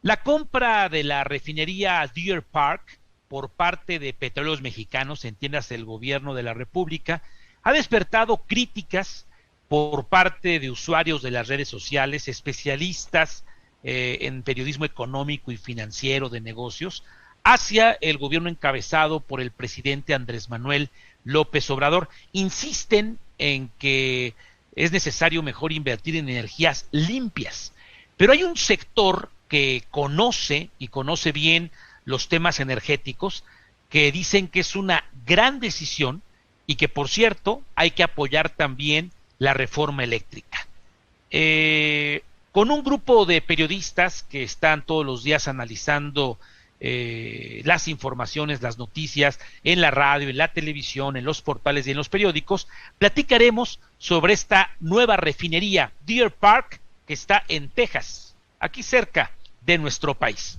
La compra de la refinería Deer Park por parte de Petróleos Mexicanos, entiéndase el gobierno de la República, ha despertado críticas por parte de usuarios de las redes sociales, especialistas en periodismo económico y financiero de negocios, hacia el gobierno encabezado por el presidente Andrés Manuel López Obrador. Insisten en que es necesario mejor invertir en energías limpias, pero hay un sector que conoce y conoce bien los temas energéticos, que dicen que es una gran decisión y que, por cierto, hay que apoyar también la reforma eléctrica. Con un grupo de periodistas que están todos los días analizando las informaciones, las noticias en la radio, en la televisión, en los portales y en los periódicos, platicaremos sobre esta nueva refinería Deer Park que está en Texas, aquí cerca de nuestro país.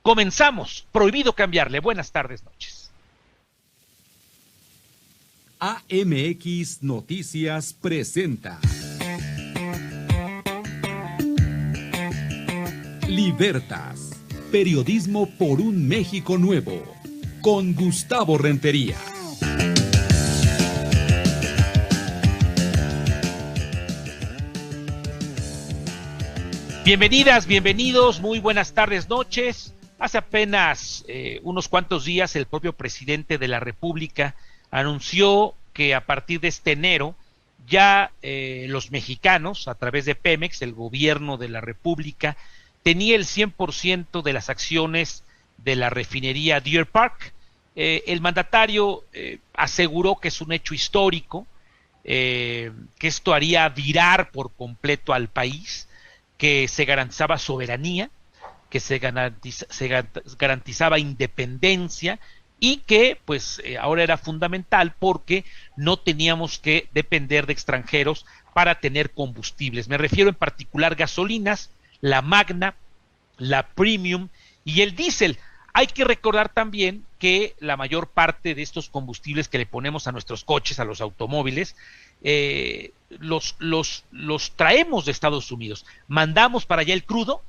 Comenzamos, prohibido cambiarle. Buenas tardes, noches. AMX Noticias presenta Libertas, periodismo por un México nuevo, con Gustavo Rentería. Bienvenidas, bienvenidos, muy buenas tardes, noches. Hace apenas unos cuantos días el propio presidente de la República anunció que a partir de este enero ya los mexicanos, a través de Pemex, el gobierno de la República, tenía el 100% de las acciones de la refinería Deer Park. El mandatario aseguró que es un hecho histórico, que esto haría virar por completo al país, que se garantizaba soberanía, que se garantizaba independencia y que pues ahora era fundamental porque no teníamos que depender de extranjeros para tener combustibles. Me refiero en particular gasolinas, la Magna, la Premium y el diésel. Hay que recordar también que la mayor parte de estos combustibles que le ponemos a nuestros coches, a los automóviles, los traemos de Estados Unidos. Mandamos para allá el crudo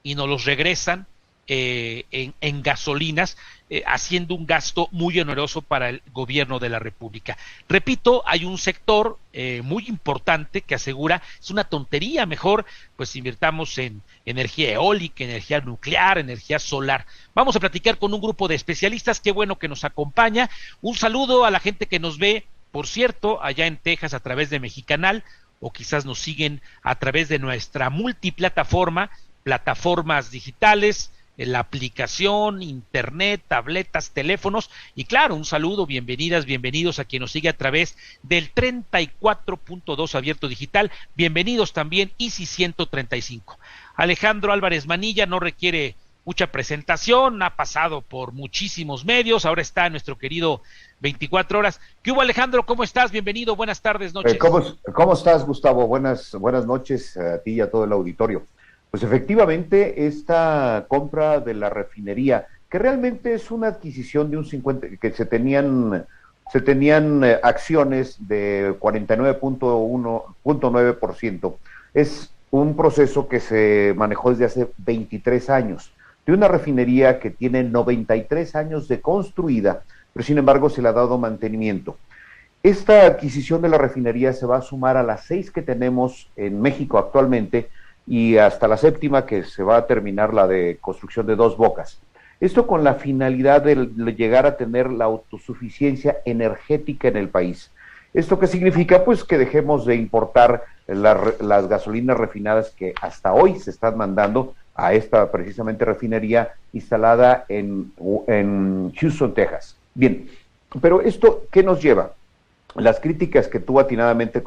y nos los regresan en gasolinas, haciendo un gasto muy oneroso para el gobierno de la República. Repito, hay un sector muy importante que asegura es una tontería, mejor pues invirtamos en energía eólica, energía nuclear, energía solar. Vamos a platicar con un grupo de especialistas, qué bueno que nos acompaña. Un saludo a la gente que nos ve, por cierto, allá en Texas a través de Mexicanal, o quizás nos siguen a través de nuestra multiplataforma, plataformas digitales, la aplicación, internet, tabletas, teléfonos, y claro, un saludo, bienvenidas, bienvenidos a quien nos sigue a través del 34.2 abierto digital, bienvenidos también Easy 135. Alejandro Álvarez Manilla no requiere mucha presentación, ha pasado por muchísimos medios, ahora está en nuestro querido 24 horas. ¿Qué hubo, Alejandro? ¿Cómo estás? Bienvenido, buenas tardes, noches. ¿Cómo estás, Gustavo? Buenas noches a ti y a todo el auditorio. Pues efectivamente, esta compra de la refinería, que realmente es una adquisición de un 50, que se tenían acciones de 49.9%, es un proceso que se manejó desde hace 23 años, de una refinería que tiene 93 años de construida, pero sin embargo se le ha dado mantenimiento. Esta adquisición de la refinería se va a sumar a las 6 que tenemos en México actualmente, y hasta la 7ª, que se va a terminar, la de construcción de Dos Bocas. Esto con la finalidad de llegar a tener la autosuficiencia energética en el país. ¿Esto qué significa? Pues que dejemos de importar las gasolinas refinadas que hasta hoy se están mandando a esta precisamente refinería instalada en Houston, Texas. Bien, pero ¿esto qué nos lleva? Las críticas que tú atinadamente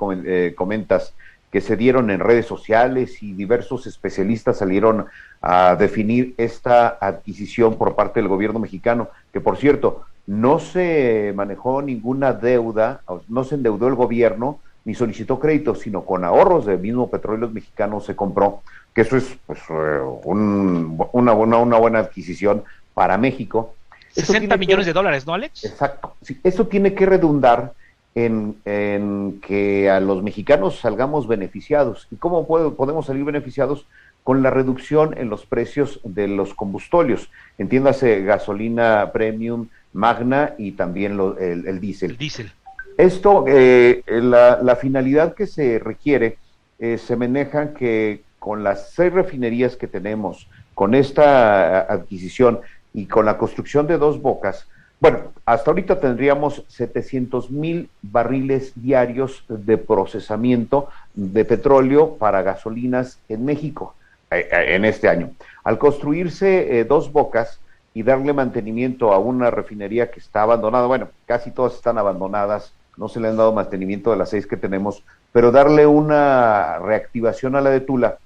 comentas, que se dieron en redes sociales, y diversos especialistas salieron a definir esta adquisición por parte del gobierno mexicano, que por cierto, no se manejó ninguna deuda, no se endeudó el gobierno, ni solicitó crédito, sino con ahorros del mismo Petróleos Mexicanos se compró, que eso es pues, una buena adquisición para México. 60 millones de dólares, ¿no, Alex? Exacto. Sí, eso tiene que redundar en que a los mexicanos salgamos beneficiados. ¿Y cómo podemos salir beneficiados? con la reducción en los precios de los combustóleos, entiéndase gasolina premium, magna y también el diésel. El diésel. Esto, la finalidad que se requiere, se maneja que con las 6 refinerías que tenemos, con esta adquisición y con la construcción de 2 bocas, bueno, hasta ahorita tendríamos 700,000 barriles diarios de procesamiento de petróleo para gasolinas en México en este año. Al construirse 2 bocas y darle mantenimiento a una refinería que está abandonada, bueno, casi todas están abandonadas, no se le han dado mantenimiento de las 6 que tenemos, pero darle una reactivación a la de Tula.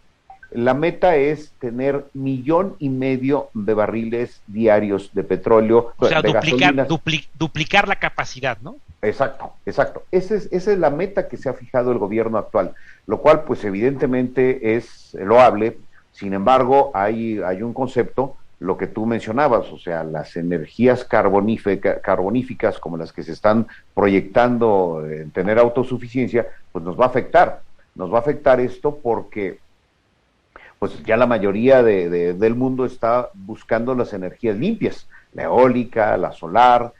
La meta es tener 1,5 millones de barriles diarios de petróleo, o sea, de duplicar la capacidad, ¿no? Exacto, exacto. Esa es la meta que se ha fijado el gobierno actual, lo cual pues evidentemente es loable. Sin embargo, hay un concepto, lo que tú mencionabas, o sea, las energías carboníficas como las que se están proyectando en tener autosuficiencia, pues nos va a afectar esto porque pues ya la mayoría del mundo está buscando las energías limpias, la eólica, la solar,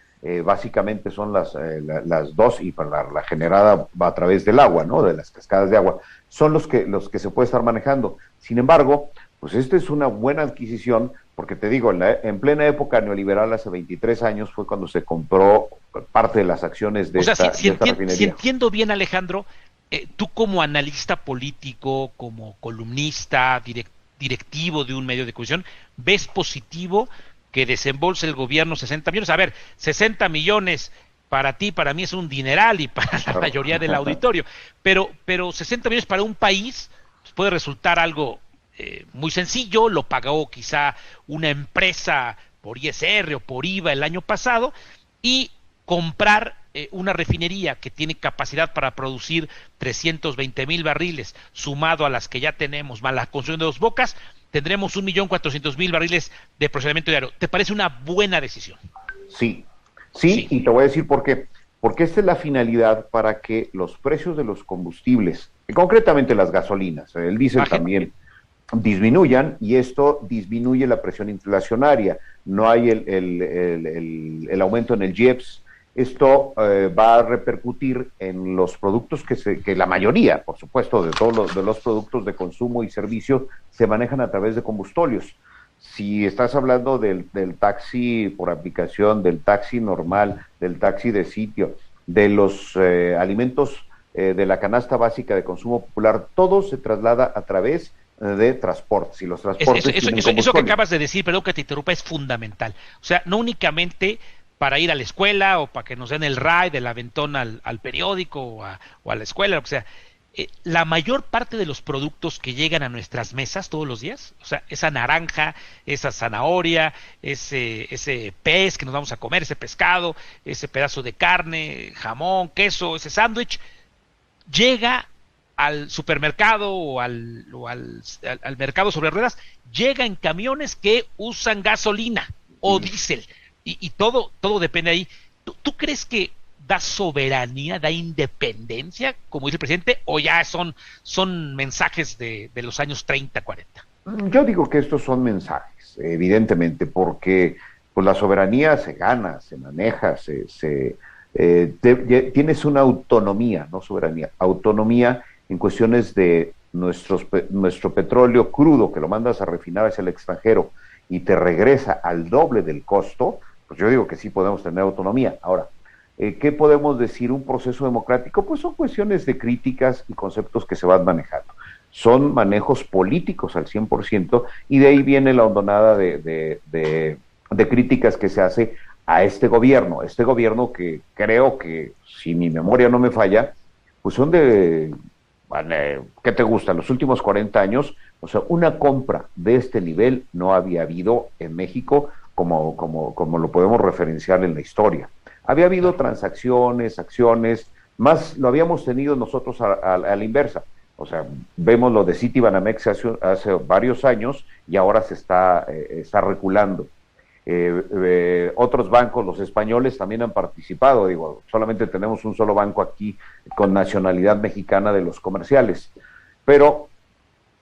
básicamente son las 2, y para la generada va a través del agua, ¿no? De las cascadas de agua, son los que se puede estar manejando. Sin embargo, pues esta es una buena adquisición, porque te digo, en plena época neoliberal, hace 23 años, fue cuando se compró parte de las acciones de esta refinería. Si entiendo bien, Alejandro, tú como analista político, como columnista, directivo de un medio de comunicación, ¿ves positivo que desembolse el gobierno 60 millones? A ver, 60 millones para ti, para mí es un dineral y para la mayoría del auditorio, pero 60 millones para un país pues puede resultar algo muy sencillo, lo pagó quizá una empresa por ISR o por IVA el año pasado, y comprar una refinería que tiene capacidad para producir 320,000 barriles, sumado a las que ya tenemos, más la construcción de 2 bocas, tendremos 1,400,000 barriles de procesamiento diario. ¿Te parece una buena decisión? Sí, y te voy a decir por qué. Porque esta es la finalidad para que los precios de los combustibles, concretamente las gasolinas, el diésel también, disminuyan, y esto disminuye la presión inflacionaria. No hay el aumento en el IEPS. Esto va a repercutir en los productos que la mayoría, por supuesto, de todos los productos de consumo y servicio se manejan a través de combustóleos. Si estás hablando del taxi por aplicación, del taxi normal, del taxi de sitio, de los alimentos de la canasta básica de consumo popular, todo se traslada a través de transportes, y los transportes eso que acabas de decir, perdón que te interrumpa, es fundamental. O sea, no únicamente para ir a la escuela o para que nos den el ride, del aventón al periódico o a la escuela, o sea, la mayor parte de los productos que llegan a nuestras mesas todos los días, o sea, esa naranja, esa zanahoria, ese pez que nos vamos a comer, ese pescado, ese pedazo de carne, jamón, queso, ese sándwich, llega al supermercado o al mercado sobre ruedas, llega en camiones que usan gasolina o diésel, y todo depende ahí. ¿Tú crees que da soberanía, da independencia, como dice el presidente, o ya son mensajes de los años 30, 40? Yo digo que estos son mensajes, evidentemente, porque pues la soberanía se gana, se maneja, tienes una autonomía, no soberanía, autonomía en cuestiones de nuestro petróleo crudo, que lo mandas a refinar hacia el extranjero y te regresa al doble del costo. Pues yo digo que sí podemos tener autonomía. Ahora, ¿qué podemos decir? ¿Un proceso democrático? Pues son cuestiones de críticas y conceptos que se van manejando. Son manejos políticos al 100%, y de ahí viene la hondonada de críticas que se hace a este gobierno que creo que, si mi memoria no me falla, pues son ¿qué te gusta? Los últimos 40 años, o sea, una compra de este nivel no había habido en México como lo podemos referenciar en la historia. Había habido transacciones, acciones, más lo habíamos tenido nosotros a la inversa. O sea, vemos lo de Citibanamex hace varios años, y ahora se está reculando. Otros bancos, los españoles, también han participado. Digo, solamente tenemos un solo banco aquí con nacionalidad mexicana de los comerciales. Pero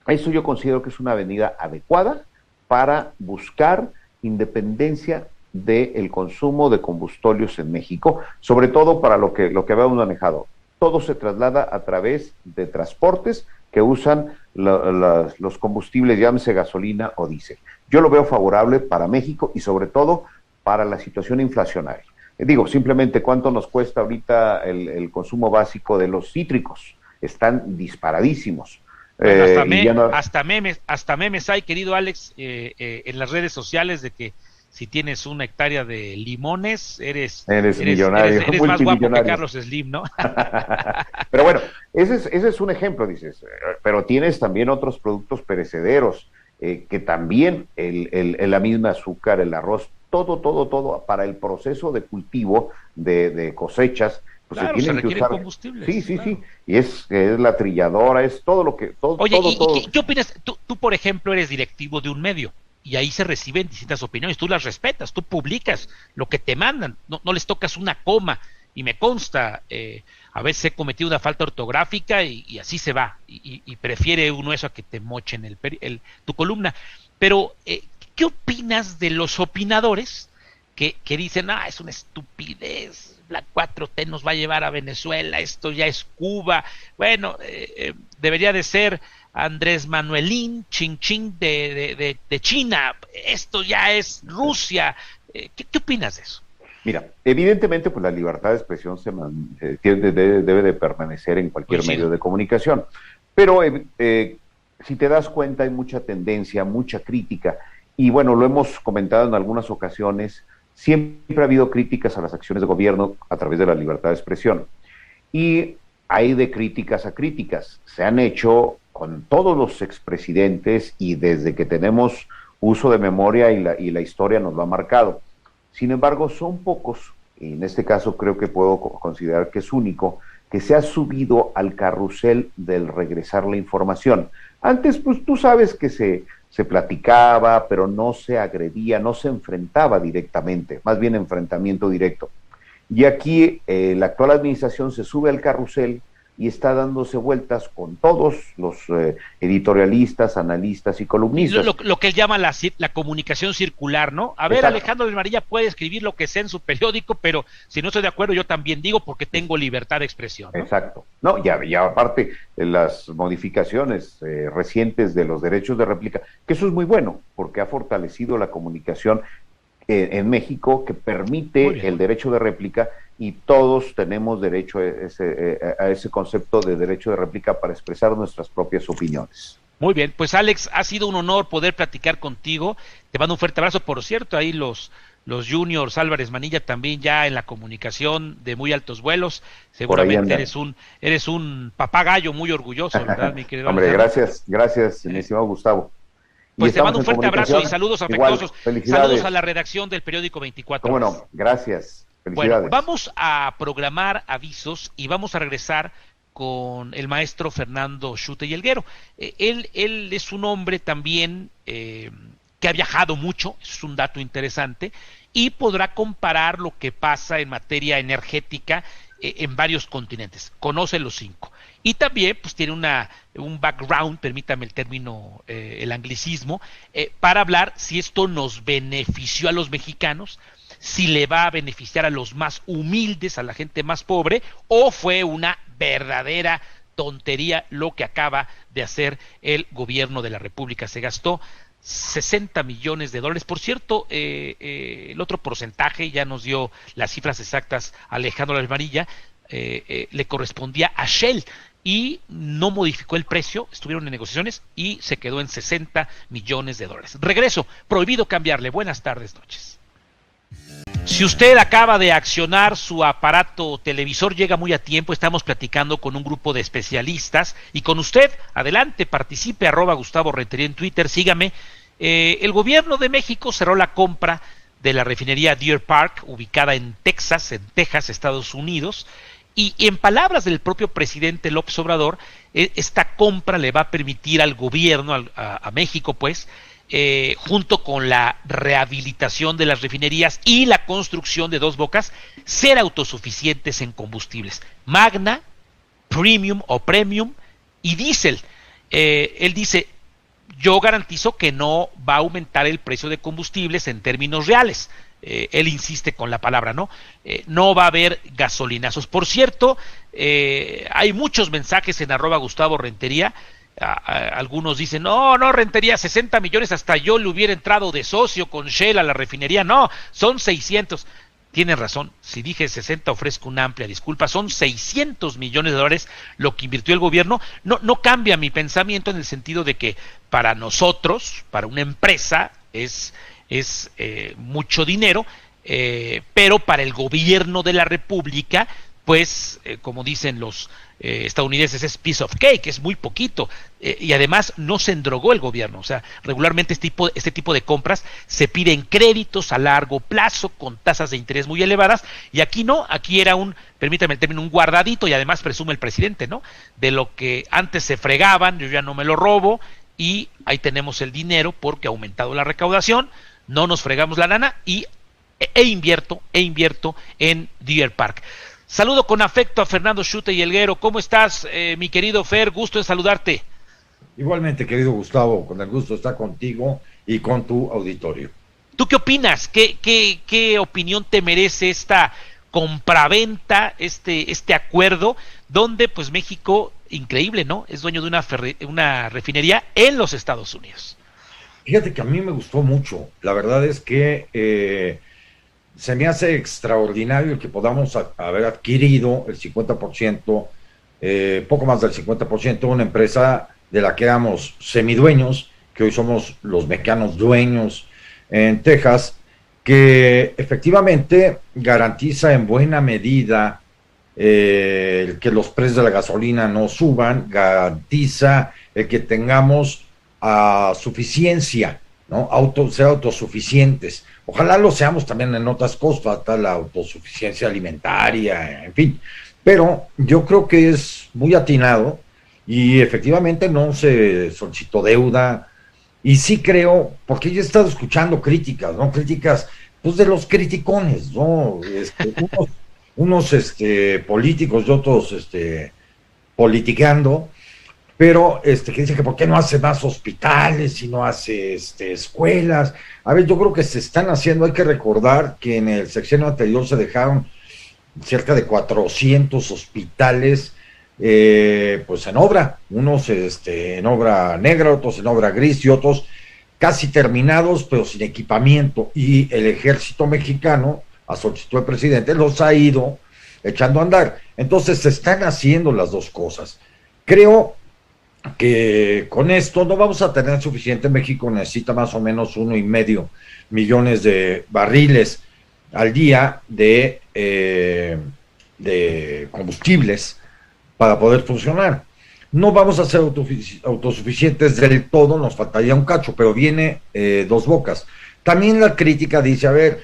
Eso yo considero que es una avenida adecuada para buscar independencia del consumo de combustibles en México, sobre todo para lo que habíamos manejado. Todo se traslada a través de transportes que usan los combustibles, llámese gasolina o diésel. Yo lo veo favorable para México y sobre todo para la situación inflacionaria. Digo, simplemente cuánto nos cuesta ahorita el consumo básico de los cítricos. Están disparadísimos. Bueno, hasta memes hay, querido Alex, en las redes sociales de que si tienes 1 hectárea de limones, eres millonario, eres más guapo que Carlos Slim, ¿no? Pero bueno, ese es un ejemplo, dices, pero tienes también otros productos perecederos, que también la misma azúcar, el arroz, todo para el proceso de cultivo, de cosechas, pues claro, se tienen que usar combustibles. Sí, claro. Y es la trilladora, es todo lo que... Oye, todo. ¿qué opinas? Tú, por ejemplo, eres directivo de un medio, y ahí se reciben distintas opiniones, tú las respetas, tú publicas lo que te mandan, no les tocas una coma, y me consta, a veces he cometido una falta ortográfica y así se va, y prefiere uno eso a que te mochen tu columna. Pero, ¿qué opinas de los opinadores que dicen, es una estupidez, la 4T nos va a llevar a Venezuela, esto ya es Cuba, bueno, debería de ser Andrés Manuelín, Ching Ching de China, esto ya es Rusia? ¿Qué opinas de eso? Mira, evidentemente pues la libertad de expresión debe de permanecer en cualquier medio de comunicación, pero si te das cuenta hay mucha tendencia, mucha crítica, y bueno, lo hemos comentado en algunas ocasiones, siempre ha habido críticas a las acciones de gobierno a través de la libertad de expresión, y hay de críticas a críticas, se han hecho con todos los expresidentes y desde que tenemos uso de memoria y la historia nos lo ha marcado. Sin embargo, son pocos, y en este caso creo que puedo considerar que es único, que se ha subido al carrusel del regresar la información. Antes, pues tú sabes que se platicaba, pero no se agredía, no se enfrentaba directamente, más bien enfrentamiento directo. Y aquí la actual administración se sube al carrusel y está dándose vueltas con todos los editorialistas, analistas y columnistas. Lo que él llama la comunicación circular, ¿no? A ver, exacto. Alejandro del Marilla puede escribir lo que sea en su periódico, pero si no estoy de acuerdo, yo también digo porque tengo libertad de expresión, ¿no? Exacto. No, ya aparte, las modificaciones recientes de los derechos de réplica, que eso es muy bueno, porque ha fortalecido la comunicación en México, que permite el derecho de réplica, y todos tenemos derecho a ese concepto de derecho de réplica para expresar nuestras propias opiniones. Muy bien, pues Alex, ha sido un honor poder platicar contigo, te mando un fuerte abrazo. Por cierto, ahí los juniors Álvarez Manilla también ya en la comunicación de muy altos vuelos, seguramente eres un papagayo muy orgulloso, ¿verdad, mi querido Hombre, gracias, mi estimado Gustavo. Pues te mando un fuerte abrazo y saludos afectuosos. Saludos a la redacción del periódico 24 Horas. ¿Cómo no? Gracias. Bueno, vamos a programar avisos y vamos a regresar con el maestro Fernando Schute y Helguero. Él es un hombre también que ha viajado mucho, es un dato interesante, y podrá comparar lo que pasa en materia energética en varios continentes. Conoce los 5. Y también pues tiene un background, permítame el término, el anglicismo, para hablar si esto nos benefició a los mexicanos, si le va a beneficiar a los más humildes, a la gente más pobre, o fue una verdadera tontería lo que acaba de hacer el gobierno de la República. Se gastó 60 millones de dólares. Por cierto, el otro porcentaje, ya nos dio las cifras exactas Alejandro Almarilla, le correspondía a Shell, y no modificó el precio, estuvieron en negociaciones y se quedó en 60 millones de dólares. Regreso, prohibido cambiarle. Buenas tardes, noches. Si usted acaba de accionar su aparato televisor, llega muy a tiempo, estamos platicando con un grupo de especialistas y con usted, adelante, participe, @Gustavo Rentería en Twitter, sígame. El gobierno de México cerró la compra de la refinería Deer Park, ubicada en Texas, Estados Unidos, y en palabras del propio presidente López Obrador, esta compra le va a permitir al gobierno, a México pues, junto con la rehabilitación de las refinerías y la construcción de 2 bocas, ser autosuficientes en combustibles, Magna, Premium o Premium y Diesel. Él dice, yo garantizo que no va a aumentar el precio de combustibles en términos reales. Él insiste con la palabra, ¿no? No va a haber gasolinazos. Por cierto, hay muchos mensajes en @GustavoRentería. Algunos dicen, no, Rentería, 60 millones, hasta yo le hubiera entrado de socio con Shell a la refinería. No, son 600. Tienen razón, si dije 60 ofrezco una amplia disculpa, son 600 millones de dólares lo que invirtió el gobierno. No cambia mi pensamiento en el sentido de que para nosotros, para una empresa, es mucho dinero, pero para el gobierno de la República, pues, como dicen los estadounidenses, es piece of cake, es muy poquito, y además no se endrogó el gobierno. O sea, regularmente este tipo de compras se piden créditos a largo plazo con tasas de interés muy elevadas, y aquí no, aquí era permítame el término, un guardadito, y además presume el presidente, ¿no? De lo que antes se fregaban, yo ya no me lo robo, y ahí tenemos el dinero porque ha aumentado la recaudación, no nos fregamos la lana, e invierto en Deer Park. Saludo con afecto a Fernando Schute y Helguero. ¿Cómo estás, mi querido Fer? Gusto en saludarte. Igualmente, querido Gustavo, con el gusto de estar contigo y con tu auditorio. ¿Tú qué opinas? ¿Qué opinión te merece esta compraventa, este acuerdo, donde pues México, increíble, ¿no? Es dueño de una refinería en los Estados Unidos. Fíjate que a mí me gustó mucho. La verdad es que se me hace extraordinario que podamos haber adquirido el 50%, poco más del 50%, una empresa de la que éramos semidueños, que hoy somos los mexicanos dueños en Texas, que efectivamente garantiza en buena medida que los precios de la gasolina no suban, garantiza el que tengamos suficiencia, ¿no? Ser autosuficientes. Ojalá lo seamos también en otras cosas, hasta la autosuficiencia alimentaria, en fin. Pero yo creo que es muy atinado y efectivamente no se solicitó deuda. Y sí creo, porque yo he estado escuchando críticas, ¿no? Críticas, pues, de los criticones, ¿no? Unos políticos y otros politicando, pero que dicen que por qué no hace más hospitales y no hace escuelas. A ver, yo creo que se están haciendo. Hay que recordar que en el sexenio anterior se dejaron cerca de 400 hospitales pues en obra, unos en obra negra, otros en obra gris y otros casi terminados pero sin equipamiento, y el ejército mexicano, a solicitud del presidente, los ha ido echando a andar. Entonces se están haciendo las dos cosas. Creo que con esto no vamos a tener suficiente. México necesita más o menos 1.5 millones de barriles al día de combustibles para poder funcionar. No vamos a ser autosuficientes del todo, nos faltaría un cacho, pero viene Dos Bocas. También la crítica dice, a ver,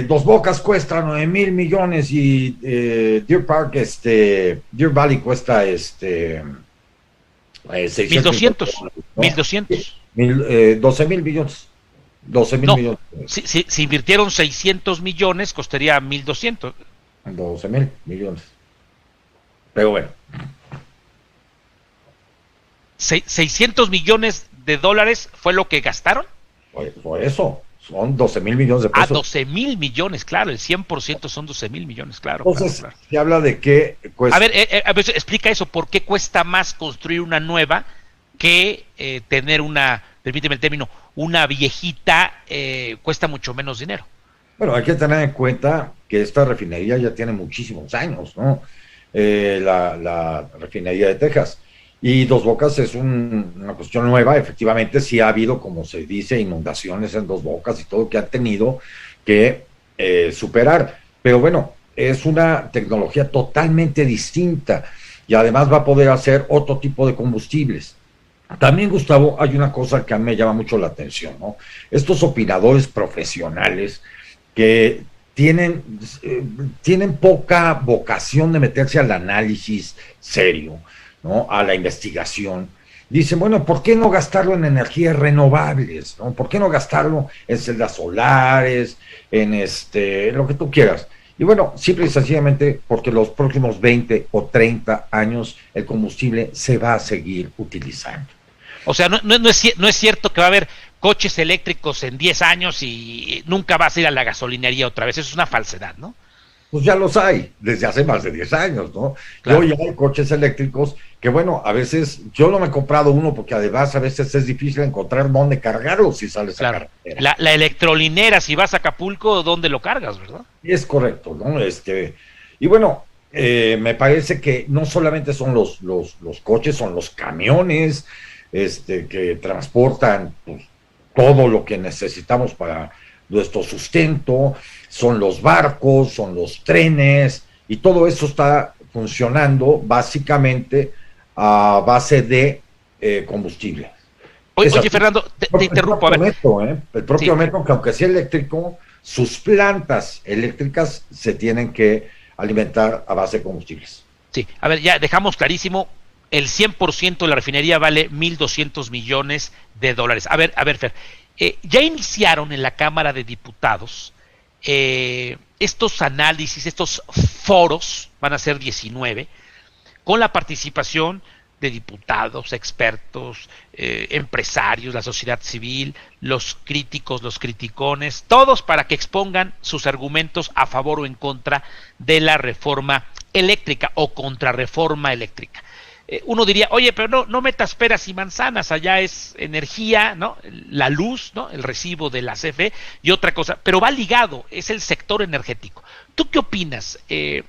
Dos Bocas cuesta 9,000 millones y Deer Park, Deer Valley cuesta 1,200, ¿no? 1,200. 12,000 millones. 12,000 millones. Si invirtieron 600 millones, costaría 1,200. 12,000 millones. Pero bueno. 600 millones de dólares fue lo que gastaron. Por eso, son 12,000 millones de pesos. 12,000 millones, claro, el 100% son 12,000 millones, claro. Entonces, claro. se habla de que cuesta. A ver, explica eso, ¿por qué cuesta más construir una nueva que tener permíteme el término, una viejita? Cuesta mucho menos dinero. Bueno, hay que tener en cuenta que esta refinería ya tiene muchísimos años, ¿no? La refinería de Texas. Y Dos Bocas es una cuestión nueva. Efectivamente, sí ha habido, como se dice, inundaciones en Dos Bocas y todo que han tenido que superar. Pero bueno, es una tecnología totalmente distinta y además va a poder hacer otro tipo de combustibles. También, Gustavo, hay una cosa que a mí me llama mucho la atención, ¿no? Estos opinadores profesionales que tienen poca vocación de meterse al análisis serio, ¿no? A la investigación. Dicen, bueno, ¿por qué no gastarlo en energías renovables, ¿no? ¿Por qué no gastarlo en celdas solares, en lo que tú quieras? Y bueno, simple y sencillamente porque los próximos 20 o 30 años el combustible se va a seguir utilizando. O sea, no es cierto que va a haber coches eléctricos en 10 años y nunca vas a ir a la gasolinería otra vez. Eso es una falsedad, ¿no? Pues ya los hay, desde hace más de 10 años, ¿no? Claro. Y hoy hay coches eléctricos que, bueno, a veces, yo no me he comprado uno porque además a veces es difícil encontrar dónde cargarlo si sales a carretera. La electrolinera, si vas a Acapulco, ¿dónde lo cargas, verdad? Es correcto, ¿no? Y bueno, me parece que no solamente son los coches, son los camiones, que transportan pues, todo lo que necesitamos para nuestro sustento, son los barcos, son los trenes, y todo eso está funcionando básicamente a base de combustible. Oye, Fernando, te interrumpo, a ver. El propio metro, que aunque sea eléctrico, sus plantas eléctricas se tienen que alimentar a base de combustibles. Sí, a ver, ya dejamos clarísimo, el 100% de la refinería vale $1,200 millones. A ver, Fer, ya iniciaron en la Cámara de Diputados estos análisis, estos foros, van a ser 19, con la participación de diputados, expertos, empresarios, la sociedad civil, los críticos, los criticones, todos para que expongan sus argumentos a favor o en contra de la reforma eléctrica o contrarreforma eléctrica. Uno diría, oye, pero no metas peras y manzanas, allá es energía, ¿no? La luz, ¿no? El recibo de la CFE y otra cosa, pero va ligado, es el sector energético. ¿Tú qué opinas?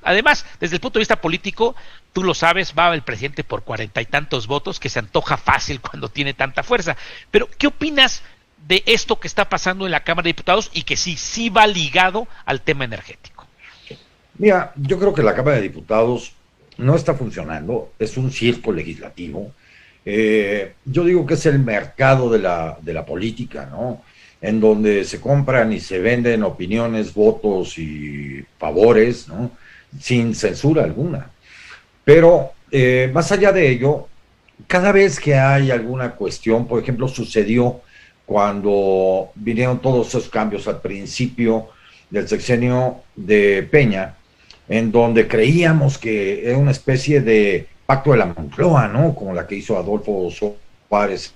Además, desde el punto de vista político, tú lo sabes, va el presidente por 40 y tantos votos, que se antoja fácil cuando tiene tanta fuerza. Pero, ¿qué opinas de esto que está pasando en la Cámara de Diputados y que sí va ligado al tema energético? Mira, yo creo que la Cámara de Diputados no está funcionando, es un circo legislativo. Yo digo que es el mercado de la política, ¿no? En donde se compran y se venden opiniones, votos y favores, ¿no? Sin censura alguna. Pero más allá de ello, cada vez que hay alguna cuestión, por ejemplo, sucedió cuando vinieron todos esos cambios al principio del sexenio de Peña, en donde creíamos que era una especie de pacto de la Moncloa, ¿no? Como la que hizo Adolfo Suárez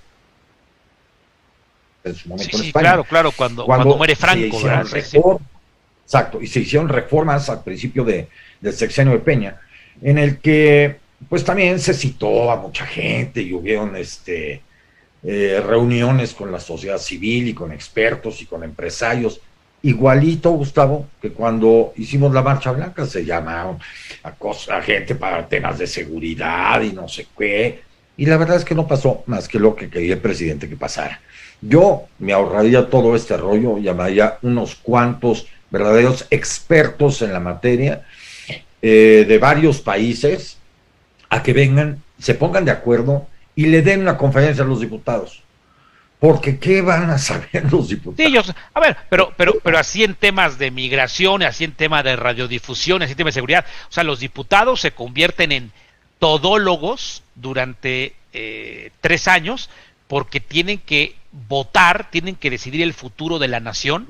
en su momento en España. Claro, cuando muere Franco, ¿verdad? Exacto, y se hicieron reformas al principio del sexenio de Peña, en el que pues también se citó a mucha gente y hubieron reuniones con la sociedad civil y con expertos y con empresarios. Igualito, Gustavo, que cuando hicimos la Marcha Blanca se llamaron a gente para temas de seguridad y no sé qué, y la verdad es que no pasó más que lo que quería el presidente que pasara. Yo me ahorraría todo este rollo, llamaría unos cuantos verdaderos expertos en la materia de varios países a que vengan, se pongan de acuerdo y le den una conferencia a los diputados. Porque ¿qué van a saber los diputados? Sí, a ver, pero así en temas de migración, así en tema de radiodifusión, así en tema de seguridad, o sea, los diputados se convierten en todólogos durante 3 años porque tienen que votar, tienen que decidir el futuro de la nación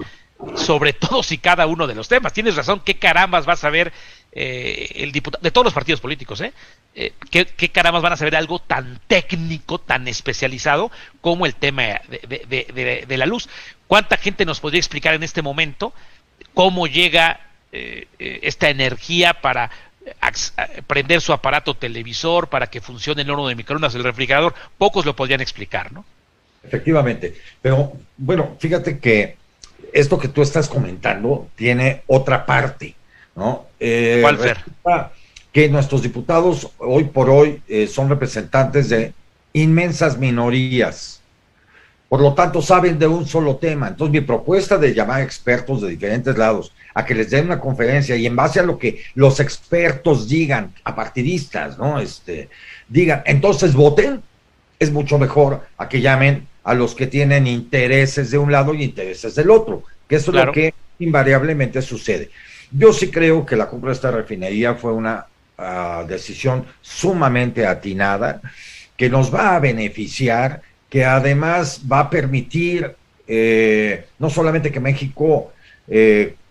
sobre todos y cada uno de los temas. Tienes razón, ¿qué carambas vas a ver el diputado, de todos los partidos políticos, ¿qué carambas van a saber algo tan técnico, tan especializado como el tema de la luz? ¿Cuánta gente nos podría explicar en este momento cómo llega esta energía para prender su aparato televisor, para que funcione el horno de microondas, el refrigerador? Pocos lo podrían explicar, ¿no? Efectivamente, pero bueno, fíjate que esto que tú estás comentando tiene otra parte, ¿no? ¿Cuál, Fer? Que nuestros diputados hoy por hoy son representantes de inmensas minorías, por lo tanto saben de un solo tema. Entonces mi propuesta de llamar expertos de diferentes lados a que les den una conferencia y en base a lo que los expertos digan, a partidistas, ¿no? Digan, entonces voten, es mucho mejor a que llamen a los que tienen intereses de un lado y intereses del otro, que eso es lo que invariablemente sucede. Yo sí creo que la compra de esta refinería fue una decisión sumamente atinada, que nos va a beneficiar, que además va a permitir no solamente que México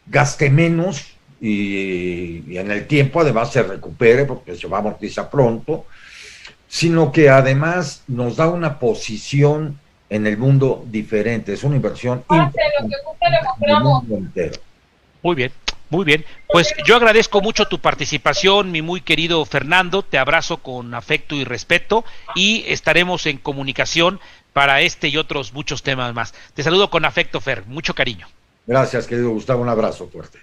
gaste menos y en el tiempo además se recupere porque se va a amortizar pronto, sino que además nos da una posición en el mundo diferente. Es una inversión importante en el mundo entero. Muy bien, muy bien. Pues yo agradezco mucho tu participación, mi muy querido Fernando. Te abrazo con afecto y respeto y estaremos en comunicación para este y otros muchos temas más. Te saludo con afecto, Fer. Mucho cariño. Gracias, querido Gustavo. Un abrazo fuerte.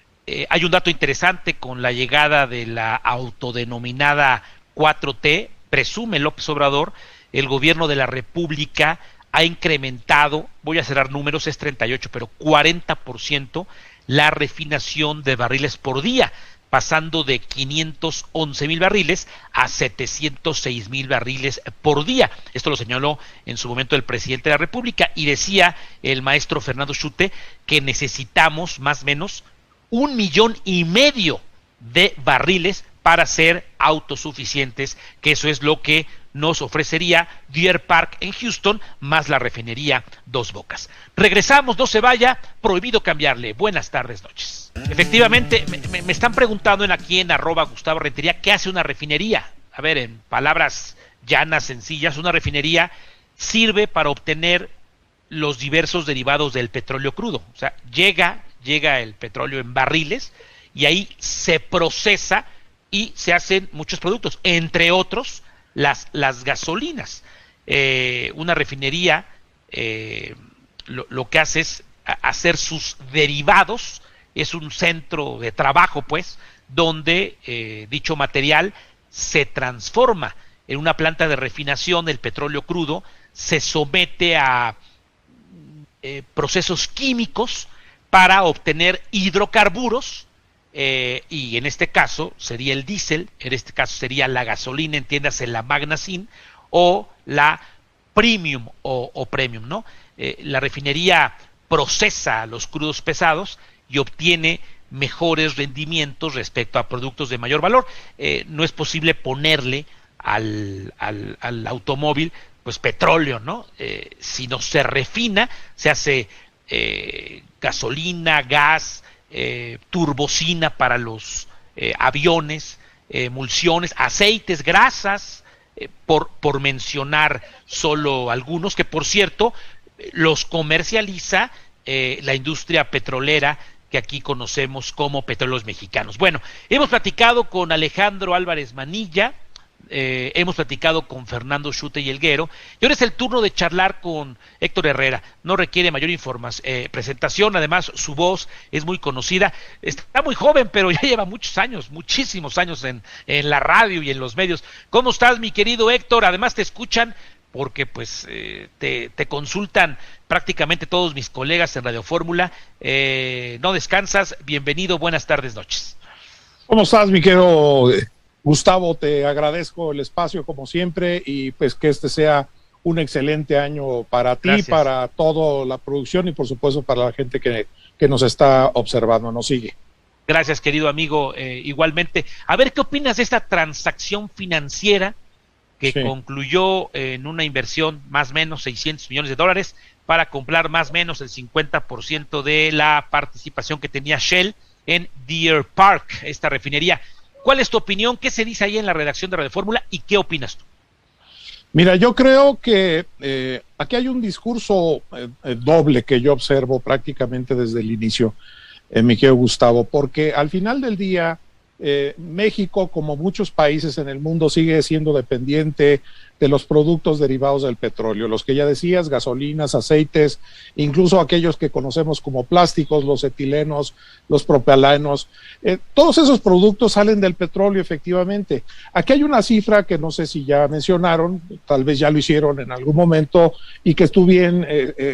Hay un dato interesante con la llegada de la autodenominada 4T, presume López Obrador, el gobierno de la República ha incrementado, voy a cerrar números, es 38, pero 40% la refinación de barriles por día, pasando de 511,000 barriles a 706,000 barriles por día. Esto lo señaló en su momento el presidente de la República y decía el maestro Fernando Schutte que necesitamos más o menos 1,5 millones de barriles para ser autosuficientes, que eso es lo que nos ofrecería Deer Park en Houston, más la refinería Dos Bocas. Regresamos, no se vaya, prohibido cambiarle. Buenas tardes, noches. Efectivamente, me están preguntando aquí en @Gustavo Rentería, ¿qué hace una refinería? A ver, en palabras llanas, sencillas, una refinería sirve para obtener los diversos derivados del petróleo crudo. O sea, llega el petróleo en barriles y ahí se procesa y se hacen muchos productos, entre otros las gasolinas. Una refinería lo que hace es hacer sus derivados, es un centro de trabajo, pues, donde dicho material se transforma en una planta de refinación. El petróleo crudo se somete a procesos químicos para obtener hidrocarburos, y en este caso sería el diésel, en este caso sería la gasolina, entiéndase la Magnasin o la Premium o Premium, ¿no? La refinería procesa los crudos pesados y obtiene mejores rendimientos respecto a productos de mayor valor. No es posible ponerle al automóvil pues petróleo, ¿no? Sino se refina, se hace gasolina, gas, turbocina para los aviones, emulsiones, aceites, grasas, por mencionar solo algunos, que por cierto los comercializa la industria petrolera que aquí conocemos como Petróleos Mexicanos. Bueno, hemos platicado con Alejandro Álvarez Manilla, hemos platicado con Fernando Schutte y Helguero, y ahora es el turno de charlar con Héctor Herrera. No requiere mayor presentación, además su voz es muy conocida, está muy joven, pero ya lleva muchos años, muchísimos años en la radio y en los medios. ¿Cómo estás, mi querido Héctor? Además te escuchan porque pues te consultan prácticamente todos mis colegas en Radio Fórmula. No descansas, bienvenido, buenas tardes, noches. ¿Cómo estás, mi querido Gustavo? Te agradezco el espacio como siempre y pues que este sea un excelente año para ti. Gracias. Para toda la producción y por supuesto para la gente que nos está observando, nos sigue. Gracias, querido amigo, igualmente. A ver, ¿qué opinas de esta transacción financiera que concluyó en una inversión más o menos $600 millones para comprar más o menos el 50% de la participación que tenía Shell en Deer Park, esta refinería? ¿Cuál es tu opinión? ¿Qué se dice ahí en la redacción de Radio Fórmula y qué opinas tú? Mira, yo creo que aquí hay un discurso doble que yo observo prácticamente desde el inicio, mi querido Gustavo, porque al final del día México, como muchos países en el mundo, sigue siendo dependiente de los productos derivados del petróleo, los que ya decías, gasolinas, aceites, incluso aquellos que conocemos como plásticos, los etilenos, los propalanos, todos esos productos salen del petróleo, efectivamente. Aquí hay una cifra que no sé si ya mencionaron, tal vez ya lo hicieron en algún momento, y que tú bien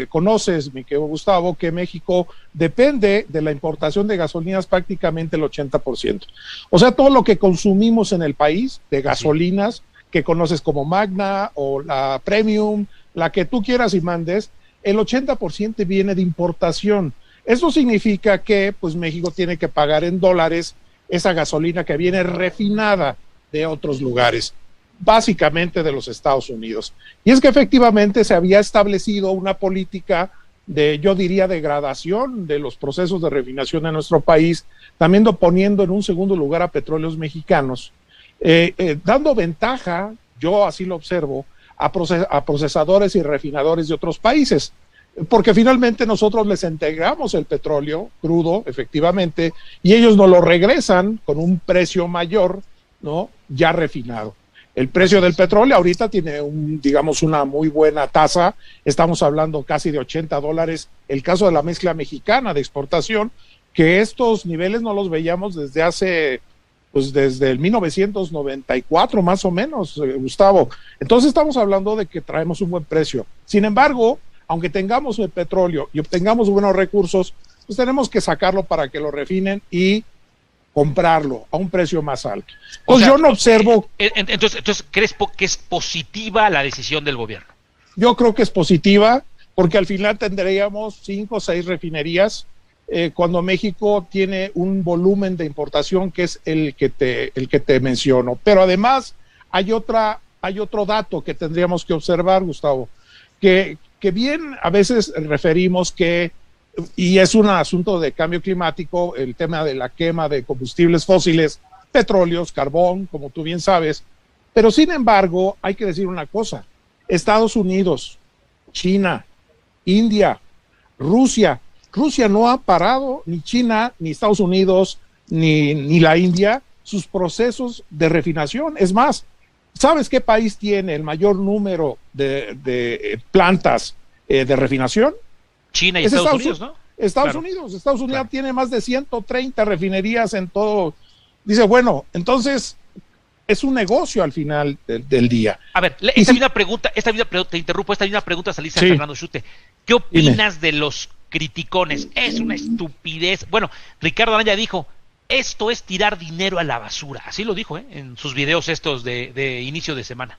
conoces, mi querido Gustavo, que México depende de la importación de gasolinas prácticamente el 80%. O sea, todo lo que consumimos en el país de gasolinas, que conoces como Magna o la Premium, la que tú quieras y mandes, el 80% viene de importación. Eso significa que pues México tiene que pagar en dólares esa gasolina que viene refinada de otros lugares, básicamente de los Estados Unidos. Y es que efectivamente se había establecido una política de, yo diría, degradación de los procesos de refinación en nuestro país, también poniendo en un segundo lugar a Petróleos Mexicanos, dando ventaja yo así lo observo, a procesadores y refinadores de otros países, porque finalmente nosotros les entregamos el petróleo crudo, efectivamente, y ellos nos lo regresan con un precio mayor, ¿no? Ya refinado. El precio del petróleo ahorita tiene digamos, una muy buena tasa, estamos hablando casi de $80, el caso de la mezcla mexicana de exportación, que estos niveles no los veíamos desde hace, pues desde el 1994 más o menos, Gustavo. Entonces estamos hablando de que traemos un buen precio. Sin embargo, aunque tengamos el petróleo y obtengamos buenos recursos, pues tenemos que sacarlo para que lo refinen y comprarlo a un precio más alto. Entonces yo no observo... Entonces, ¿crees que es positiva la decisión del gobierno? Yo creo que es positiva, porque al final tendríamos 5 o 6 refinerías, cuando México tiene un volumen de importación que es el que te menciono. Pero además hay otro dato que tendríamos que observar, Gustavo, que bien a veces referimos que, y es un asunto de cambio climático, el tema de la quema de combustibles fósiles, petróleos, carbón, como tú bien sabes, pero sin embargo hay que decir una cosa: Estados Unidos, China, India, Rusia no ha parado, ni China, ni Estados Unidos, ni la India, sus procesos de refinación. Es más, ¿sabes qué país tiene el mayor número de plantas de refinación? China y Estados Unidos, ¿no? Estados Unidos claro. Tiene más de 130 refinerías en todo. Dice, bueno, entonces es un negocio al final del día. A ver, esta misma pregunta, te interrumpo, esta misma pregunta saliste a Fernando Schute. ¿Qué opinas de los criticones? Es una estupidez. Bueno, Ricardo Anaya dijo, esto es tirar dinero a la basura. Así lo dijo, en sus videos estos de inicio de semana.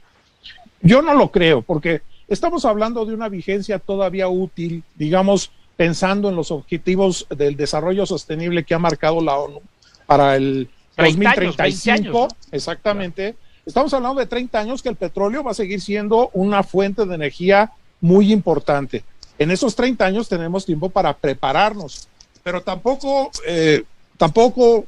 Yo no lo creo, porque estamos hablando de una vigencia todavía útil, digamos, pensando en los objetivos del desarrollo sostenible que ha marcado la ONU para el 2035, años, ¿no? Exactamente. Claro. Estamos hablando de 30 años que el petróleo va a seguir siendo una fuente de energía muy importante. En esos 30 años tenemos tiempo para prepararnos, pero tampoco,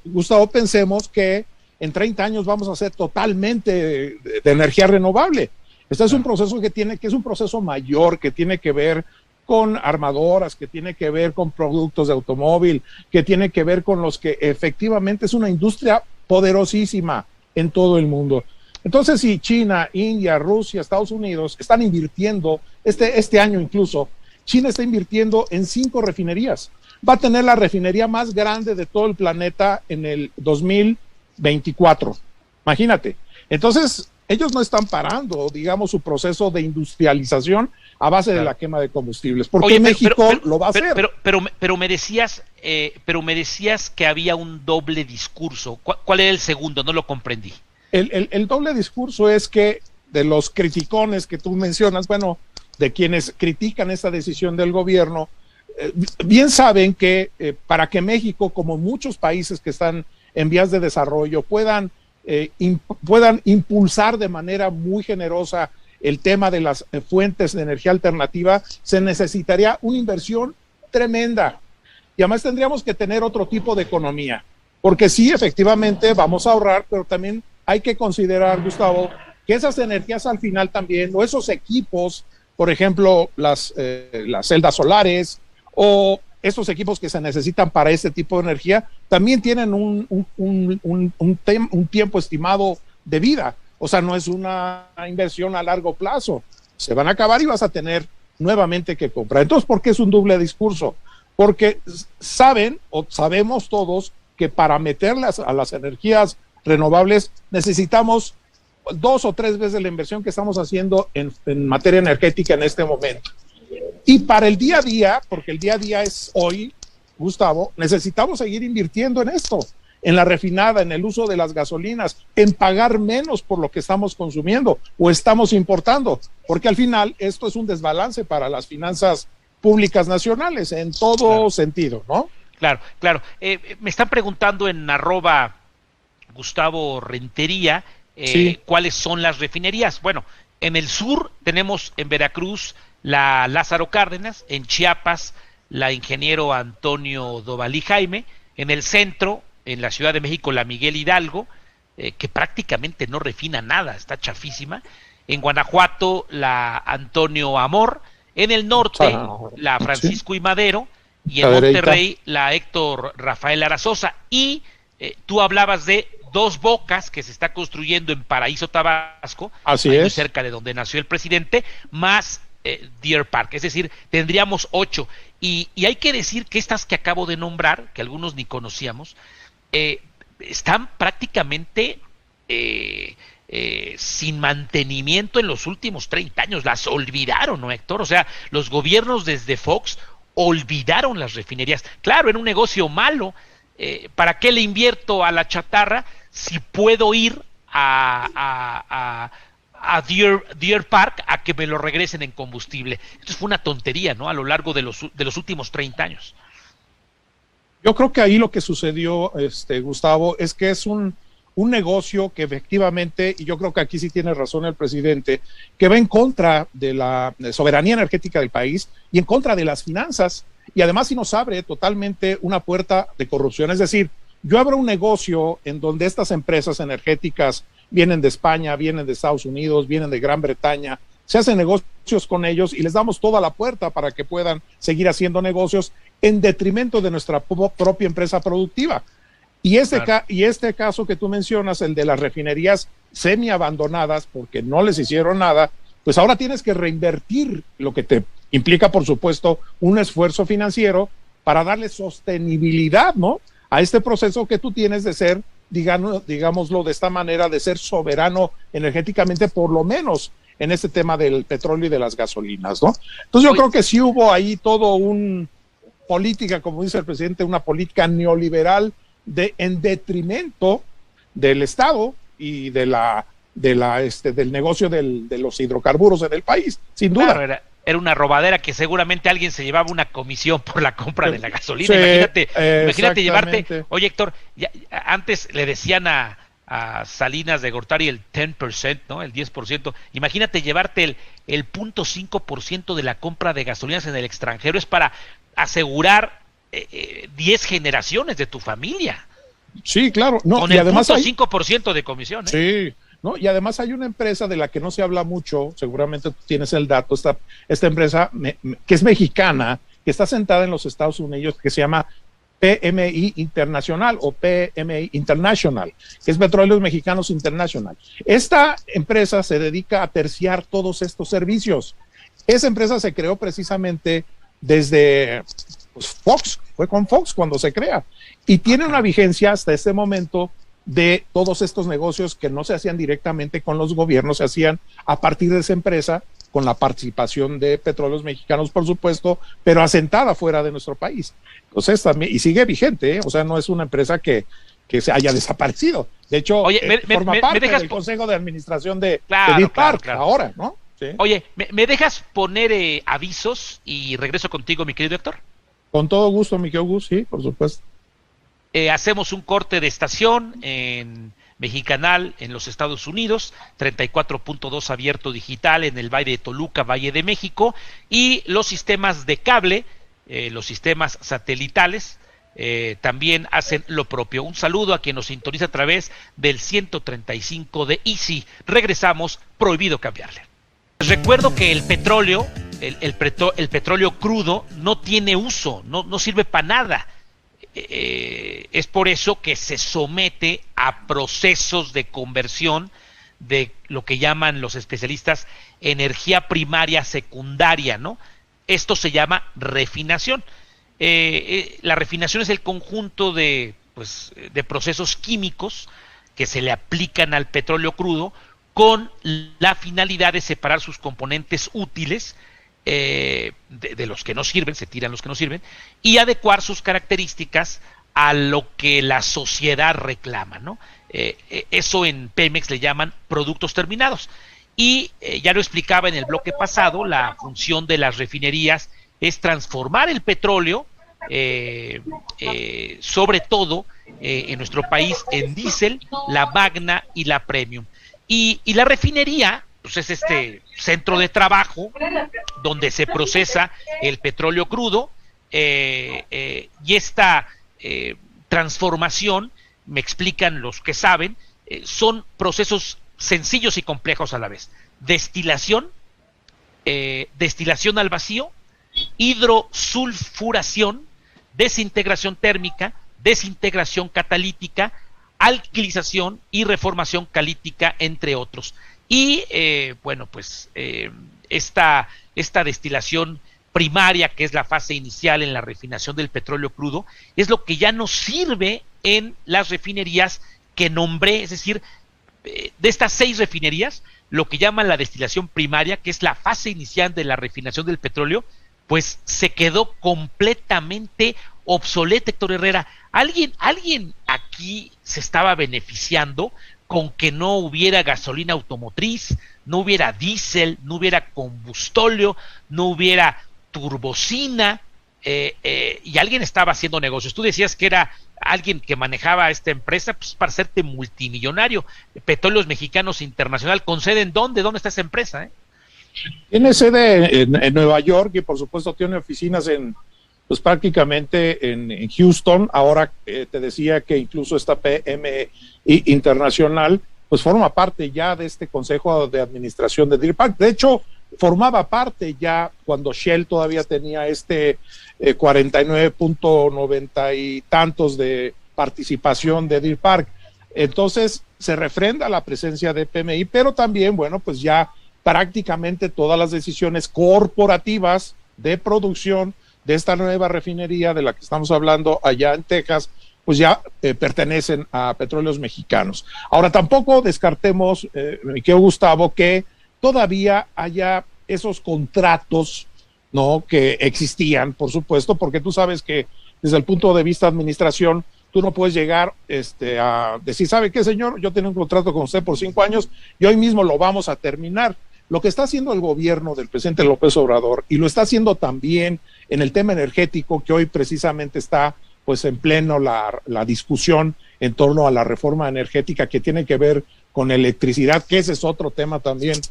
Gustavo, pensemos que en 30 años vamos a ser totalmente de energía renovable. Este es un proceso que es un proceso mayor, que tiene que ver con armadoras, que tiene que ver con productos de automóvil, que tiene que ver con los que efectivamente es una industria poderosísima en todo el mundo. Entonces, si China, India, Rusia, Estados Unidos están invirtiendo, este año incluso, China está invirtiendo en 5 refinerías. Va a tener la refinería más grande de todo el planeta en el 2024. Imagínate. Entonces, ellos no están parando, digamos, su proceso de industrialización a base de la quema de combustibles. Porque México lo va a hacer. Pero me decías que había un doble discurso. ¿Cuál era el segundo? No lo comprendí. El doble discurso es que de los criticones que tú mencionas, bueno, de quienes critican esta decisión del gobierno, bien saben que para que México, como muchos países que están en vías de desarrollo, puedan impulsar de manera muy generosa el tema de las fuentes de energía alternativa, se necesitaría una inversión tremenda. Y además tendríamos que tener otro tipo de economía, porque sí, efectivamente, vamos a ahorrar, pero también hay que considerar, Gustavo, que esas energías al final también, o esos equipos, por ejemplo, las celdas solares, o esos equipos que se necesitan para este tipo de energía, también tienen un tiempo estimado de vida. O sea, no es una inversión a largo plazo. Se van a acabar y vas a tener nuevamente que comprar. Entonces, ¿por qué es un doble discurso? Porque sabemos todos que para meterlas a las energías renovables necesitamos 2 o 3 veces la inversión que estamos haciendo en materia energética en este momento. Y para el día a día, porque el día a día es hoy, Gustavo, necesitamos seguir invirtiendo en esto, en la refinada, en el uso de las gasolinas, en pagar menos por lo que estamos consumiendo o estamos importando, porque al final esto es un desbalance para las finanzas públicas nacionales en todo sentido, ¿no? Claro. Me están preguntando en @Gustavo Rentería cuáles son las refinerías. Bueno, en el sur tenemos en Veracruz la Lázaro Cárdenas, en Chiapas la Ingeniero Antonio Dovalí Jaime, en el centro, en la Ciudad de México, la Miguel Hidalgo, que prácticamente no refina nada, está chafísima. En Guanajuato, la Antonio Amor. En el norte, la Francisco y Madero. Y en Monterrey, la Héctor Rafael Arazosa. Y tú hablabas de Dos Bocas, que se está construyendo en Paraíso, Tabasco, muy cerca de donde nació el presidente, más Deer Park. Es decir, tendríamos 8. Y hay que decir que estas que acabo de nombrar, que algunos ni conocíamos, están prácticamente sin mantenimiento en los últimos 30 años. Las olvidaron, ¿no, Héctor? O sea, los gobiernos desde Fox olvidaron las refinerías. Claro, era un negocio malo. ¿Para qué le invierto a la chatarra si puedo ir a Deer Park a que me lo regresen en combustible? Esto fue una tontería, ¿no? A lo largo de los últimos 30 años. Yo creo que ahí lo que sucedió, Gustavo, es que es un negocio que efectivamente, y yo creo que aquí sí tiene razón el presidente, que va en contra de la soberanía energética del país y en contra de las finanzas, y además sí nos abre totalmente una puerta de corrupción. Es decir, yo abro un negocio en donde estas empresas energéticas vienen de España, vienen de Estados Unidos, vienen de Gran Bretaña, se hacen negocios con ellos y les damos toda la puerta para que puedan seguir haciendo negocios en detrimento de nuestra propia empresa productiva. Y este caso que tú mencionas, el de las refinerías semi abandonadas porque no les hicieron nada, pues ahora tienes que reinvertir, lo que te implica, por supuesto, un esfuerzo financiero para darle sostenibilidad, ¿no?, a este proceso que tú tienes de ser, digámoslo de esta manera, de ser soberano energéticamente, por lo menos en este tema del petróleo y de las gasolinas, ¿no? Entonces yo creo que sí hubo ahí todo política, como dice el presidente, una política neoliberal en detrimento del Estado y del negocio de los hidrocarburos en el país, sin duda. Claro, era una robadera que seguramente alguien se llevaba una comisión por la compra de la gasolina. Sí, imagínate llevarte, oye Héctor, antes le decían a Salinas de Gortari el 10%, ¿no? El 10%. Imagínate llevarte el 0.5% de la compra de gasolinas en el extranjero. Es para asegurar 10 generaciones de tu familia. Sí, claro. No, con el 0.5% de comisión. Sí, ¿no? Y además hay una empresa de la que no se habla mucho, seguramente tú tienes el dato, esta empresa que es mexicana, que está sentada en los Estados Unidos, que se llama PMI Internacional o PMI International, que es Petróleos Mexicanos International. Esta empresa se dedica a terciar todos estos servicios. Esa empresa se creó precisamente desde Fox, fue con Fox cuando se crea, y tiene una vigencia hasta este momento de todos estos negocios que no se hacían directamente con los gobiernos, se hacían a partir de esa empresa, con la participación de Petróleos Mexicanos, por supuesto, pero asentada fuera de nuestro país. Entonces también, y sigue vigente, ¿eh? O sea, no es una empresa que se haya desaparecido. De hecho, forma parte del Consejo de Administración de Deer Park ahora, ¿no? Sí. Oye, ¿me dejas poner avisos y regreso contigo, mi querido Héctor? Con todo gusto, mi querido Gus, sí, por supuesto. Hacemos un corte de estación en Mexicanal en los Estados Unidos, 34.2 abierto digital en el Valle de Toluca, Valle de México, y los sistemas de cable, los sistemas satelitales, también hacen lo propio. Un saludo a quien nos sintoniza a través del 135 de Easy. Regresamos, prohibido cambiarle. Recuerdo que el petróleo, el petróleo crudo no tiene uso, no sirve para nada. Es por eso que se somete a procesos de conversión de lo que llaman los especialistas energía primaria secundaria, ¿no? Esto se llama refinación. La refinación es el conjunto de procesos químicos que se le aplican al petróleo crudo con la finalidad de separar sus componentes útiles de los que no sirven, se tiran los que no sirven, y adecuar sus características a lo que la sociedad reclama, ¿no? Eso en Pemex le llaman productos terminados. Y ya lo explicaba en el bloque pasado, la función de las refinerías es transformar el petróleo, sobre todo en nuestro país, en diésel, la magna y la premium. Y la refinería pues es este centro de trabajo donde se procesa el petróleo crudo, y esta transformación, me explican los que saben, son procesos sencillos y complejos a la vez. Destilación al vacío, hidrosulfuración, desintegración térmica, desintegración catalítica, alquilización y reformación calítica, entre otros. Y esta destilación primaria, que es la fase inicial en la refinación del petróleo crudo, es lo que ya nos sirve en las refinerías que nombré, es decir, de estas 6 refinerías, lo que llaman la destilación primaria, que es la fase inicial de la refinación del petróleo, pues se quedó completamente obsoleta, Héctor Herrera. ¿Alguien aquí se estaba beneficiando con que no hubiera gasolina automotriz, no hubiera diésel, no hubiera combustóleo, no hubiera turbocina, y alguien estaba haciendo negocios? Tú decías que era alguien que manejaba esta empresa, pues, para hacerte multimillonario. Petróleos Mexicanos Internacional, ¿con sede en dónde? ¿Dónde está esa empresa? Tiene sede en Nueva York y por supuesto tiene oficinas pues prácticamente en Houston. Ahora te decía que incluso esta PMI Internacional pues forma parte ya de este consejo de administración de Deer Park. De hecho, formaba parte ya cuando Shell todavía tenía 49.90 y tantos de participación de Deer Park. Entonces se refrenda la presencia de PMI, pero también, bueno, pues ya prácticamente todas las decisiones corporativas de producción de esta nueva refinería de la que estamos hablando allá en Texas, pues ya pertenecen a Petróleos Mexicanos. Ahora, tampoco descartemos, mi querido Gustavo, que todavía haya esos contratos, ¿no?, que existían, por supuesto, porque tú sabes que desde el punto de vista de administración, tú no puedes llegar a decir, ¿sabe qué, señor? Yo tengo un contrato con usted por 5 años y hoy mismo lo vamos a terminar. Lo que está haciendo el gobierno del presidente López Obrador, y lo está haciendo también en el tema energético, que hoy precisamente está pues en pleno la discusión en torno a la reforma energética que tiene que ver con electricidad, que ese es otro tema también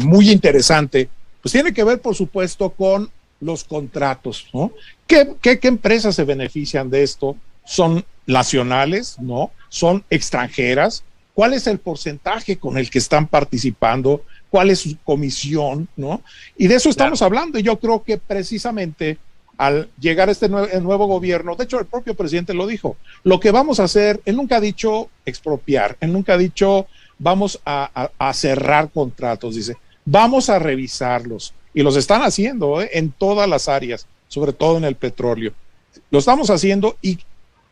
muy interesante, pues tiene que ver, por supuesto, con los contratos, ¿no? ¿Qué empresas se benefician de esto? ¿Son nacionales, no? ¿Son extranjeras? ¿Cuál es el porcentaje con el que están participando? ¿Cuál es su comisión, no? Y de eso estamos hablando, y yo creo que precisamente al llegar a el nuevo gobierno, de hecho el propio presidente lo dijo, lo que vamos a hacer, él nunca ha dicho expropiar, él nunca ha dicho vamos a cerrar contratos, dice, vamos a revisarlos, y los están haciendo en todas las áreas, sobre todo en el petróleo. Lo estamos haciendo, y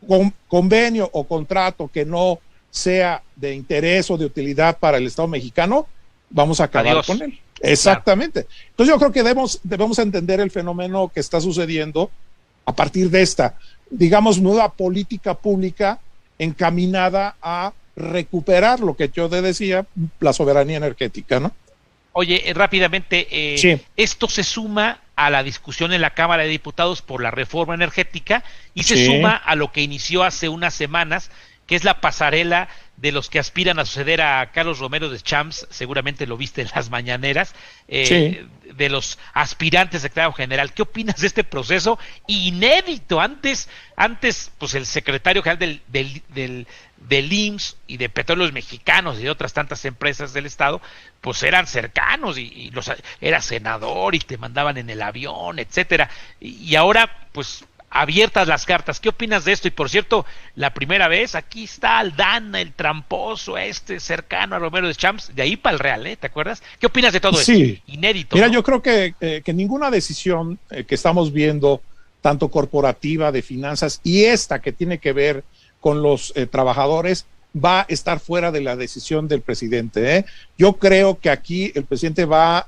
con convenio o contrato que no sea de interés o de utilidad para el Estado mexicano, vamos a acabar con él. Exactamente. Claro. Entonces yo creo que debemos entender el fenómeno que está sucediendo a partir de esta, digamos, nueva política pública encaminada a recuperar lo que yo te decía, la soberanía energética, ¿no? Oye, rápidamente, sí. Esto se suma a la discusión en la Cámara de Diputados por la reforma energética y se suma a lo que inició hace unas semanas, que es la pasarela de los que aspiran a suceder a Carlos Romero de Champs, seguramente lo viste en las mañaneras, de los aspirantes a secretario general. ¿Qué opinas de este proceso inédito? Antes pues el secretario general del IMSS y de Petróleos Mexicanos y de otras tantas empresas del Estado, pues eran cercanos y era senador y te mandaban en el avión, etcétera. Y ahora, pues, abiertas las cartas. ¿Qué opinas de esto? Y por cierto, la primera vez, aquí está Aldana, el tramposo cercano a Romero de Champs, de ahí para el Real, ¿te acuerdas? ¿Qué opinas de todo esto? Inédito. Mira, ¿no? yo creo que ninguna decisión que estamos viendo, tanto corporativa, de finanzas, y esta que tiene que ver con los trabajadores, va a estar fuera de la decisión del presidente. Yo creo que aquí el presidente va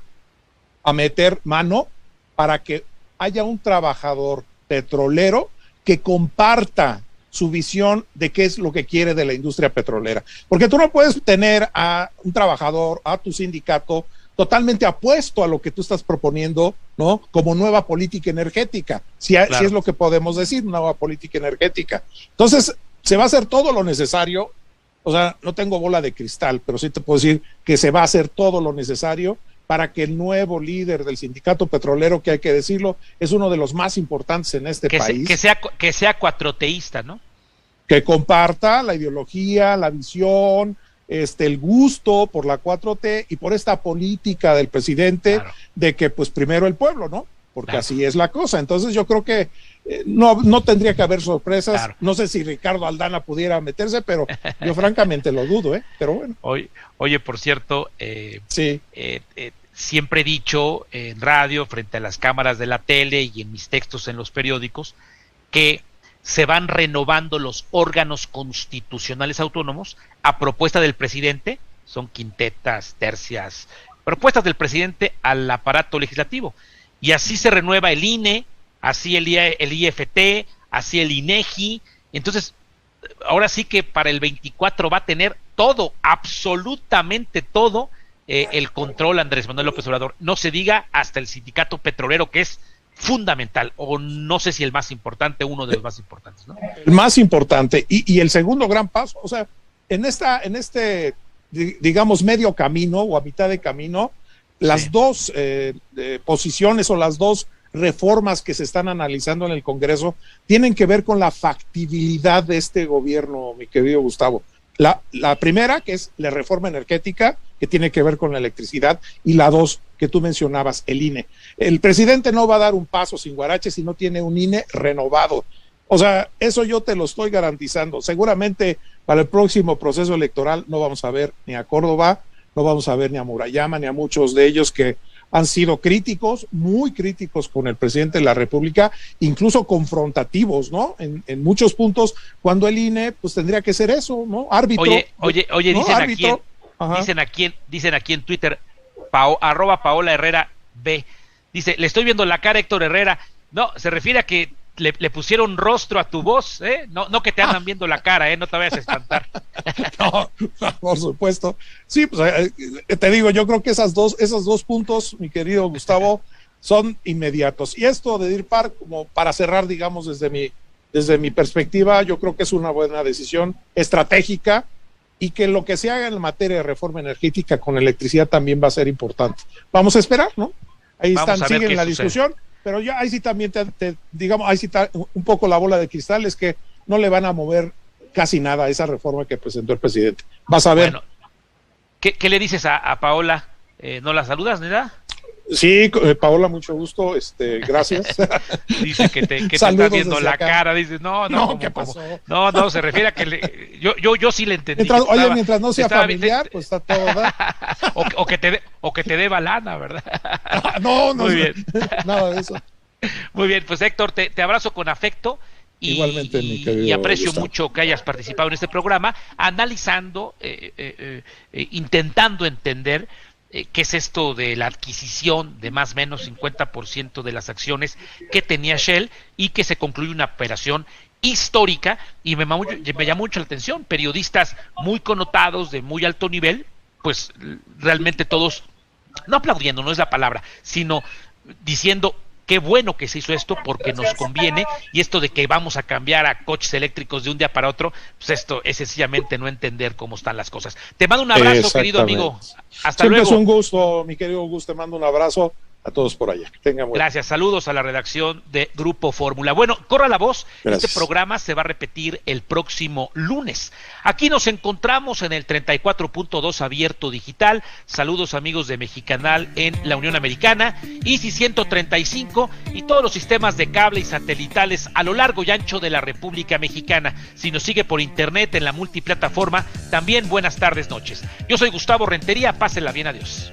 a meter mano para que haya un trabajador petrolero que comparta su visión de qué es lo que quiere de la industria petrolera. Porque tú no puedes tener a un trabajador, a tu sindicato, totalmente apuesto a lo que tú estás proponiendo, ¿no? Como nueva política energética, si es lo que podemos decir, nueva política energética. Entonces, se va a hacer todo lo necesario, o sea, no tengo bola de cristal, pero sí te puedo decir que se va a hacer todo lo necesario para que el nuevo líder del sindicato petrolero, que hay que decirlo, es uno de los más importantes en este país. Que sea cuatroteísta, ¿no? que comparta la ideología, la visión, el gusto por la 4T y por esta política del presidente, claro, de que pues primero el pueblo, ¿no? Porque claro, así es la cosa. Entonces yo creo que no tendría que haber sorpresas. Claro. No sé si Ricardo Aldana pudiera meterse, pero yo francamente lo dudo, pero bueno. Oye, por cierto, sí. Siempre he dicho en radio, frente a las cámaras de la tele y en mis textos en los periódicos, que se van renovando los órganos constitucionales autónomos a propuesta del presidente, son quintetas, tercias, propuestas del presidente al aparato legislativo. Y así se renueva el INE, así el IFT, así el INEGI. Entonces, ahora sí que para el 24 va a tener todo, absolutamente todo, el control Andrés Manuel López Obrador. No se diga hasta el sindicato petrolero, que es fundamental, o no sé si el más importante, uno de los más importantes, ¿no? El más importante, y el segundo gran paso, o sea, en este, digamos, medio camino o a mitad de camino, las dos posiciones o las dos reformas que se están analizando en el Congreso tienen que ver con la factibilidad de este gobierno, mi querido Gustavo. La primera, que es la reforma energética, que tiene que ver con la electricidad, y la dos, que tú mencionabas, el INE. El presidente no va a dar un paso sin guarache si no tiene un INE renovado. O sea, eso yo te lo estoy garantizando. Seguramente para el próximo proceso electoral no vamos a ver ni a Córdoba, no vamos a ver ni a Murayama, ni a muchos de ellos que han sido críticos, muy críticos con el presidente de la República, incluso confrontativos, ¿no? En muchos puntos, cuando el INE, pues tendría que ser eso, ¿no? Árbitro. Oye, ¿no? Dicen aquí en Twitter, @Paola Herrera B. Dice, le estoy viendo la cara a Héctor Herrera. No, se refiere a que le pusieron rostro a tu voz, ¿eh? No que te andan viendo la cara, no te vayas a espantar. No, por supuesto. Sí, pues te digo, yo creo que esos dos puntos, mi querido Gustavo, son inmediatos. Y esto de Deer Park, como para cerrar, digamos, desde mi perspectiva, yo creo que es una buena decisión estratégica, y que lo que se haga en materia de reforma energética con electricidad también va a ser importante. Vamos a esperar, ¿no? Ahí siguen la discusión. Pero ya ahí sí también digamos, ahí sí está un poco la bola de cristal, es que no le van a mover casi nada a esa reforma que presentó el presidente. Vas a ver. Bueno, ¿qué le dices a Paola? ¿No la saludas, nada? Sí, Paola, mucho gusto, gracias. Dice que te está viendo la cara, dice, no, ¿qué pasó? No, se refiere a que yo sí le entendí. Mientras no sea familiar, pues está todo, ¿verdad? o que te dé balana, ¿verdad? No, muy bien. Nada de eso. Muy bien, pues Héctor, te abrazo con afecto. Igualmente, mi querido y aprecio Gustavo. mucho que hayas participado en este programa, analizando, intentando entender qué es esto de la adquisición de más o menos 50% de las acciones que tenía Shell, y que se concluye una operación histórica. Y me llamó mucho la atención, periodistas muy connotados, de muy alto nivel, pues realmente todos, no aplaudiendo, no es la palabra, sino diciendo qué bueno que se hizo esto porque nos conviene, y esto de que vamos a cambiar a coches eléctricos de un día para otro, pues esto es sencillamente no entender cómo están las cosas. Te mando un abrazo, querido amigo. Hasta luego. Es un gusto, mi querido Augusto, te mando un abrazo a todos por allá. Gracias, saludos a la redacción de Grupo Fórmula. Bueno, corra la voz. Gracias. Este programa se va a repetir el próximo lunes. Aquí nos encontramos en el 34.2 abierto digital. Saludos, amigos de Mexicanal en la Unión Americana, ICI 135 y todos los sistemas de cable y satelitales a lo largo y ancho de la República Mexicana. Si nos sigue por internet en la multiplataforma, también buenas tardes, noches. Yo soy Gustavo Rentería, pásenla bien, adiós.